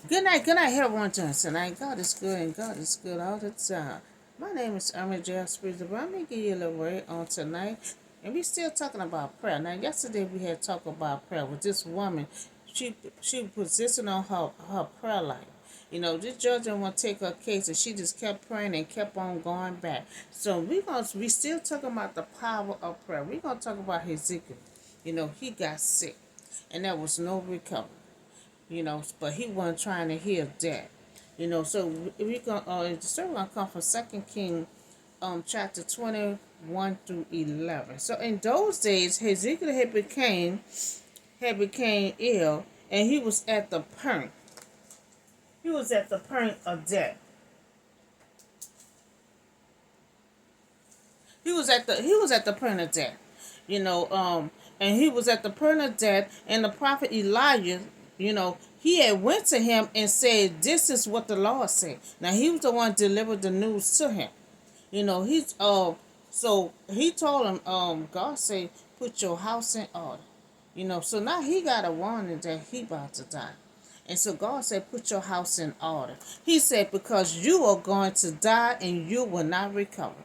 Good night, everyone. Tonight, God is good and God is good all the time. My name is Irma Jasper, but I'm going to give you a little word on tonight. And we still talking about prayer. Now, yesterday we had talked about prayer with this woman. She positioned on her prayer life. This judge didn't want to take her case, and she just kept praying and kept on going back. So we still talking about the power of prayer. We're gonna talk about Hezekiah. He got sick, and there was no recovery. But he wasn't trying to hear that. So we going the story gonna come from Second King, chapter 21 through 11. So in those days, Hezekiah had became ill, and he was at the point. He was at the point of death. He was at the point of death. And he was at the point of death, and the prophet Elijah, he had went to him and said, "This is what the Lord said." Now he was the one that delivered the news to him. He's so he told him, God said, "Put your house in order." So now he got a warning that he about to die. And so God said, "Put your house in order." He said, "Because you are going to die and you will not recover."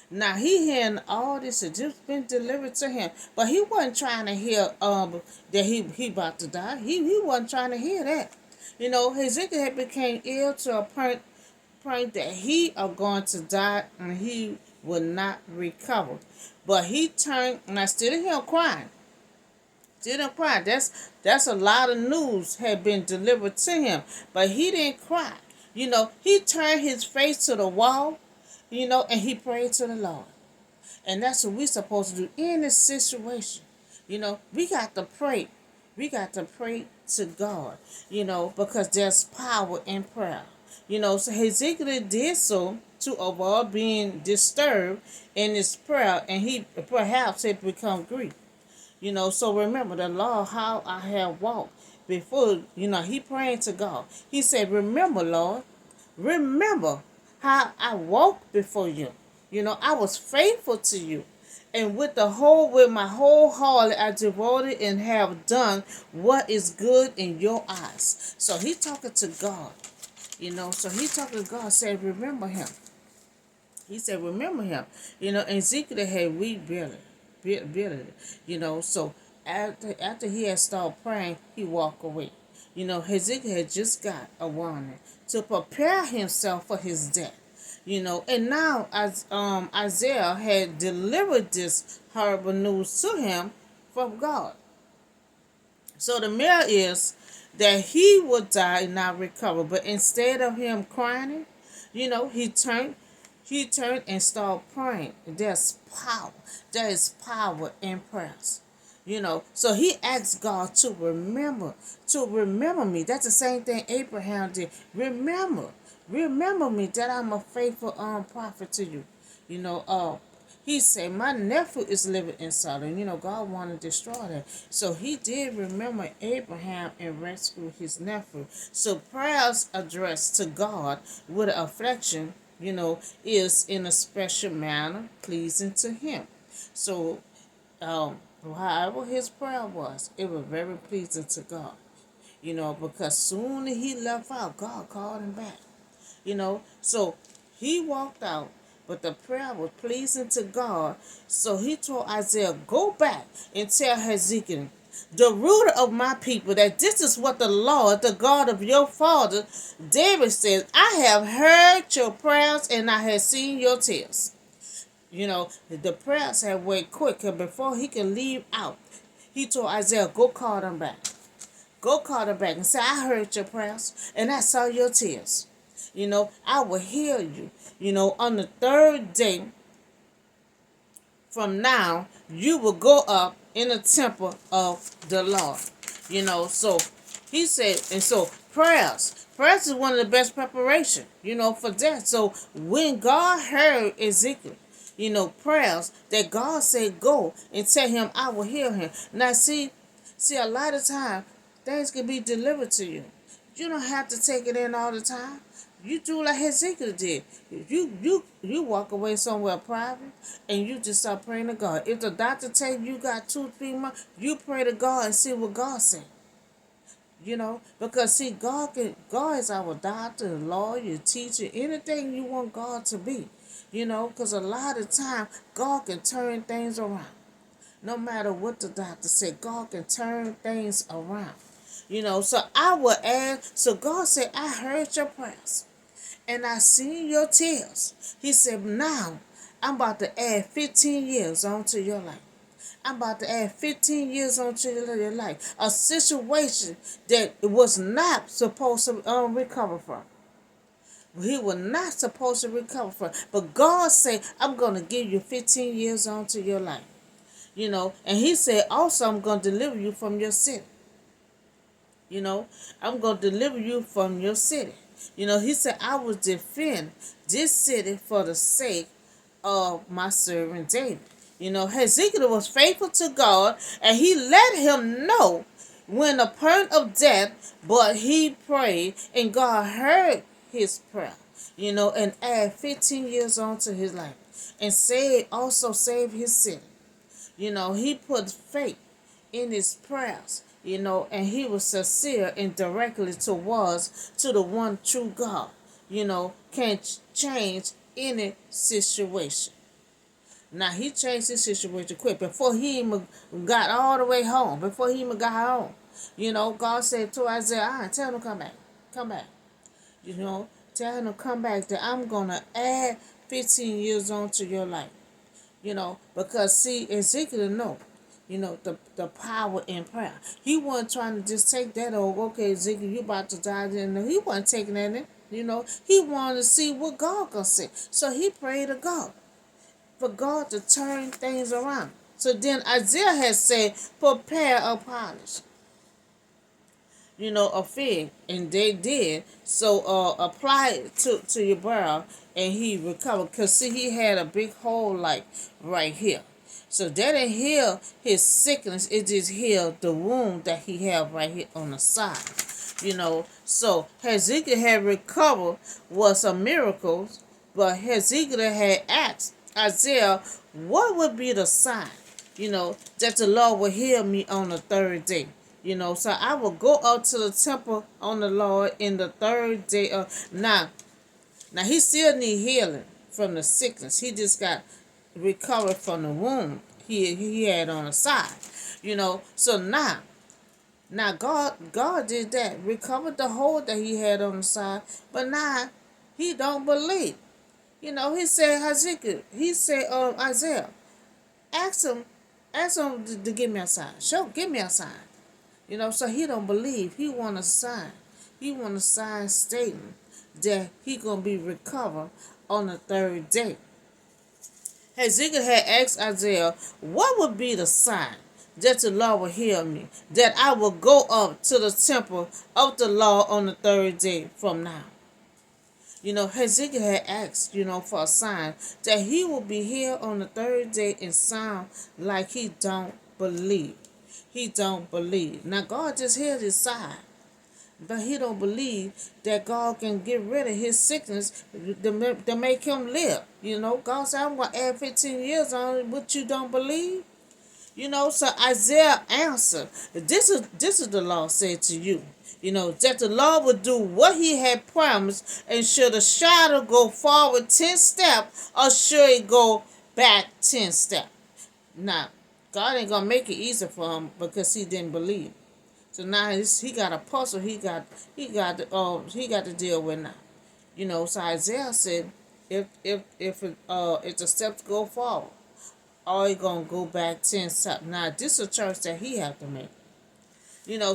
Now he hearing all this had just been delivered to him, but he wasn't trying to hear that he about to die. He wasn't trying to hear that. Hezekiah had became ill to a point that he are going to die and he will not recover. But he turned, and I still hear him crying. Didn't cry. That's a lot of news had been delivered to him, but he didn't cry. He turned his face to the wall, and he prayed to the Lord. And that's what we're supposed to do in this situation. We got to pray. We got to pray to God, because there's power in prayer. So Hezekiah did so to avoid being disturbed in his prayer, and he perhaps had become grief. So remember the law, how I have walked before, he praying to God. He said, "Remember, Lord, remember how I walked before you. I was faithful to you. And with my whole heart, I devoted and have done what is good in your eyes." So he talking to God. So he talking to God, said, "Remember him." He said, "Remember him." And Ezekiel had weep bitterly. So after he had started praying, he walked away. Hezekiah had just got a warning to prepare himself for his death. And now as Isaiah had delivered this horrible news to him from God. So the mirror is that he would die and not recover. But instead of him crying, he turned and started praying. There's power. There is power in prayers. So he asked God to remember me. That's the same thing Abraham did. Remember me that I'm a faithful prophet to you. You know, uh, he said, "My nephew is living in Sodom." God wanted to destroy that. So he did remember Abraham and rescue his nephew. So prayers addressed to God with affection, is in a special manner pleasing to him. So, however his prayer was, it was very pleasing to God. Because soon as he left out, God called him back. So he walked out, but the prayer was pleasing to God. So he told Isaiah, "Go back and tell Hezekiah, the ruler of my people, that this is what the Lord, the God of your father David says: I have heard your prayers and I have seen your tears." The prayers had went quick, and before he could leave out, he told Isaiah, "Go call them back. Go call them back and say, I heard your prayers and I saw your tears. I will heal you. On the third day from now, you will go up in the temple of the Lord." So he said, and so prayers is one of the best preparation, for that. So when God heard Ezekiel, prayers that God said, "Go and tell him I will heal him." Now see, a lot of time things can be delivered to you. You don't have to take it in all the time. You do like Hezekiah did. You walk away somewhere private and you just start praying to God. If the doctor tell you got 2-3 months, you pray to God and see what God said. Because see, God is our doctor, lawyer, teacher, anything you want God to be. Because a lot of time God can turn things around. No matter what the doctor said, God can turn things around. So I will ask. So God said, I heard your prayers and I seen your tears. He said, now I'm about to add 15 years onto your life. I'm about to add 15 years onto your life. A situation that was not supposed to recover from. He was not supposed to recover from. But God said, I'm going to give you 15 years onto your life. And he said, also, I'm going to deliver you from your city. I'm going to deliver you from your city. He said, I will defend this city for the sake of my servant David. Hezekiah was faithful to God, and he let him know when the point of death, but he prayed, and God heard his prayer, and add 15 years on to his life, and also save his city. He put faith in his prayers, and he was sincere and directly to the one true God, can change any situation. Now, he changed his situation quick. Before he even got all the way home, before he even got home, God said to Isaiah, tell him to come back. Come back. Tell him to come back, that I'm going to add 15 years on to your life. Because see, Ezekiel know, the power in prayer. He wasn't trying to just take that over. Okay, Ezekiel, you about to die. He wasn't taking that in. He wanted to see what God gonna say. So he prayed to God for God to turn things around. So then Isaiah has said, prepare a polish, a fig, and they did. So apply it to your brow, and he recovered. Because see, he had a big hole like right here. So that didn't heal his sickness, it just healed the wound that he had right here on the side. So Hezekiah had recovered was a miracle, but Hezekiah had asked Isaiah, what would be the sign, that the Lord will heal me on the third day? So I will go up to the temple on the Lord in the third day of now he still need healing from the sickness. He just got recovered from the wound he had on the side. So now God did that, recovered the hole that he had on the side, but now he don't believe. He said, Hezekiah, he said, Isaiah, ask him to give me a sign. Give me a sign. So he don't believe. He want a sign. He want a sign stating that he gonna be recovered on the third day. Hezekiah had asked Isaiah, what would be the sign that the Lord will heal me, that I will go up to the temple of the Lord on the third day from now? Hezekiah had asked, for a sign that he will be healed on the third day, and sound like he don't believe. He don't believe. Now, God just healed his side, but he don't believe that God can get rid of his sickness to make him live. God said, I'm going to add 15 years on it, but you don't believe? So Isaiah answered, this is the Lord said to you, that the Lord would do what he had promised, and should a shadow go forward 10 steps, or should it go back 10 steps? Now, God ain't going to make it easy for him because he didn't believe. So now he got a puzzle he got to deal with now. So Isaiah said, if the steps go forward, or he gonna go back 10 steps. Now this is a choice that he have to make.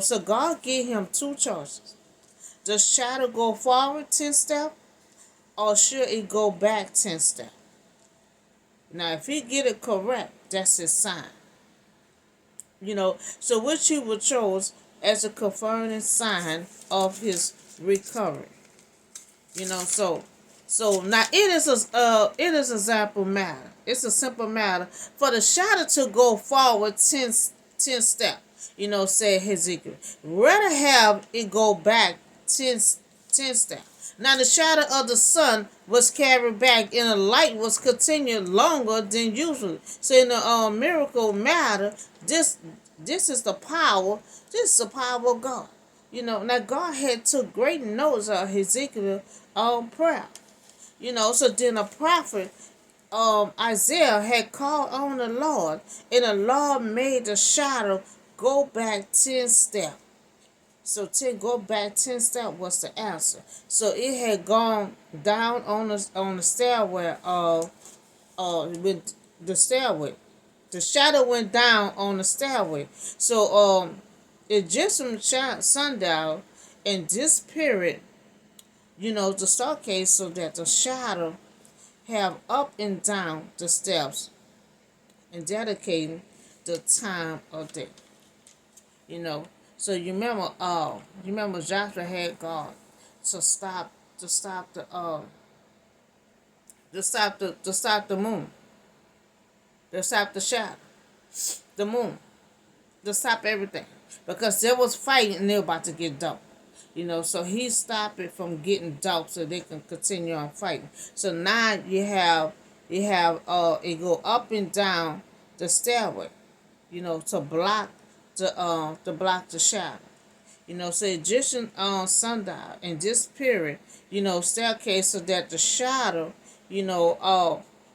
So God gave him two choices. Does shadow go forward 10 steps, or should it go back 10 steps? Now if he get it correct, that's his sign. So which he would choose as a confirming sign of his recovery. So now it is a simple matter. It's a simple matter for the shadow to go forward 10 steps. Said Hezekiah. Rather have it go back 10 steps. Now the shadow of the sun was carried back, and the light was continued longer than usual. So in the miracle matter, this is the power. This is the power of God. Now God had took great notes of Hezekiah prayer. So then a prophet, Isaiah had called on the Lord, and the Lord made the shadow go back 10 steps. So 10 go back 10 steps was the answer. So it had gone down on the stairway with the stairway. The shadow went down on the stairway. So it just from sundown in this period, the staircase, so that the shadow have up and down the steps and dedicating the time of day. You know. So you remember Joshua had God to stop the moon, to stop the shadow, the moon, to stop everything. Because there was fighting and they were about to get dark. So he stopped it from getting dark so they can continue on fighting. So now you have it go up and down the stairway, to block the shadow. So Egyptian sundial in this period, staircase so that the shadow,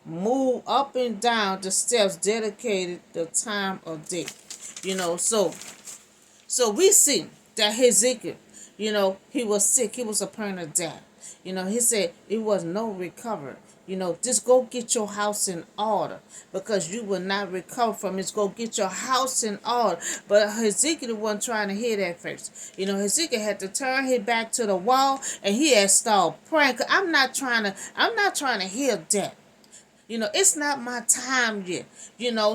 move up and down the steps dedicated the time of day. So we see that Hezekiah, he was sick. He was upon a death. He said it was no recovery. Just go get your house in order because you will not recover from it. Just go get your house in order. But Hezekiah wasn't trying to hear that first. Hezekiah had to turn his back to the wall and he had started praying. I'm not trying to hear that. It's not my time yet.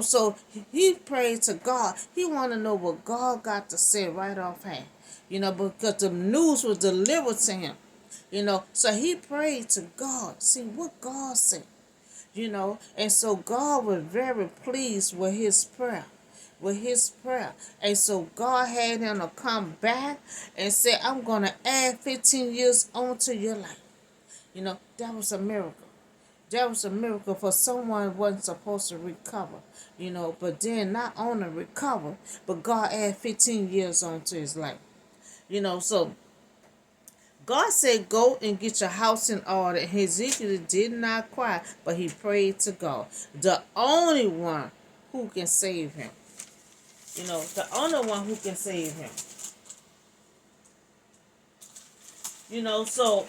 So he prayed to God. He want to know what God got to say right offhand. Because the news was delivered to him. So he prayed to God. See what God said. And so God was very pleased with his prayer. And so God had him to come back and say, I'm going to add 15 years onto your life. That was a miracle. That was a miracle for someone who wasn't supposed to recover. But then not only recover, but God added 15 years onto his life. So God said, go and get your house in order. And Hezekiah did not cry, but he prayed to God. The only one who can save him. The only one who can save him. So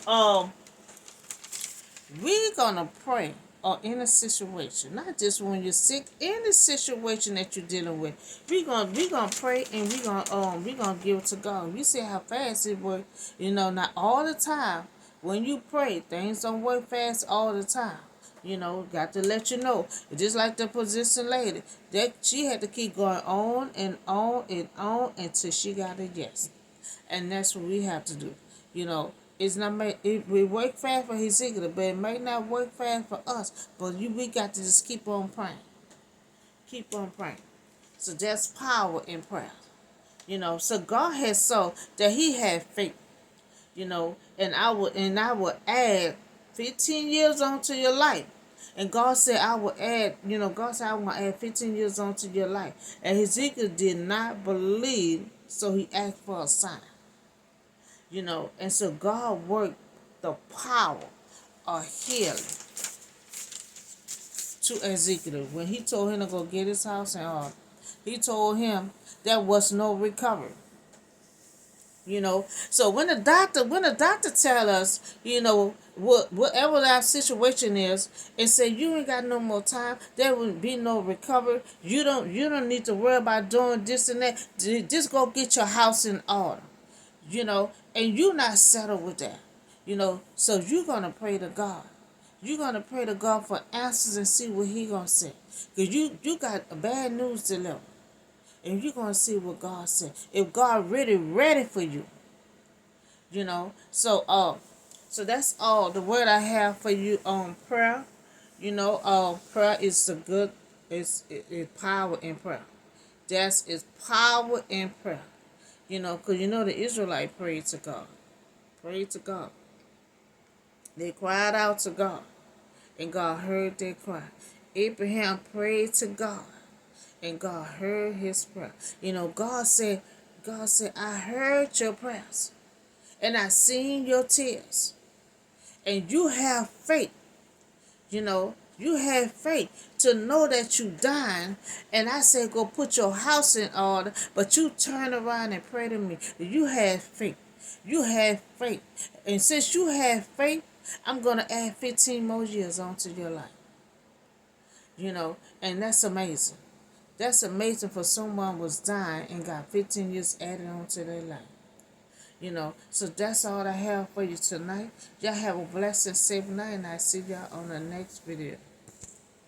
we're gonna pray or in a situation, not just when you're sick, any situation that you're dealing with. We gonna pray and we gonna give it to God. You see how fast it works. Not all the time. When you pray, things don't work fast all the time. Got to let you know. Just like the position lady, that she had to keep going on and on and on until she got a yes. And that's what we have to do. It's not it will work fast for Hezekiah, but it may not work fast for us. But we got to just keep on praying. Keep on praying. So there's power in prayer. So God has so that he had faith. And I will add 15 years onto your life. And God said, I will add, God said, I want to add 15 years onto your life. And Hezekiah did not believe, so he asked for a sign. And so God worked the power of healing to Ezekiel. When he told him to go get his house in order, he told him there was no recovery. So when the doctor tell us, whatever that situation is, and say you ain't got no more time, there will be no recovery. You don't need to worry about doing this and that. Just go get your house in order. And you're not settled with that. So you're gonna pray to God. You're gonna pray to God for answers and see what He gonna say. Cause you got a bad news to deliver. And you're going to see what God said. If God really ready for you. So that's all the word I have for you on prayer. Prayer is it's power in prayer. That's is power in prayer. Because the Israelite prayed to God. Prayed to God. They cried out to God. And God heard their cry. Abraham prayed to God. And God heard his prayer. God said, God said, I heard your prayers and I seen your tears. And you have faith, you have faith to know that you dying. And I said, go put your house in order. But you turn around and pray to me. You have faith. You have faith. And since you have faith, I'm going to add 15 more years onto your life. And that's amazing. That's amazing for someone was dying and got 15 years added onto their life. So that's all I have for you tonight. Y'all have a blessed and safe night, and I see y'all on the next video.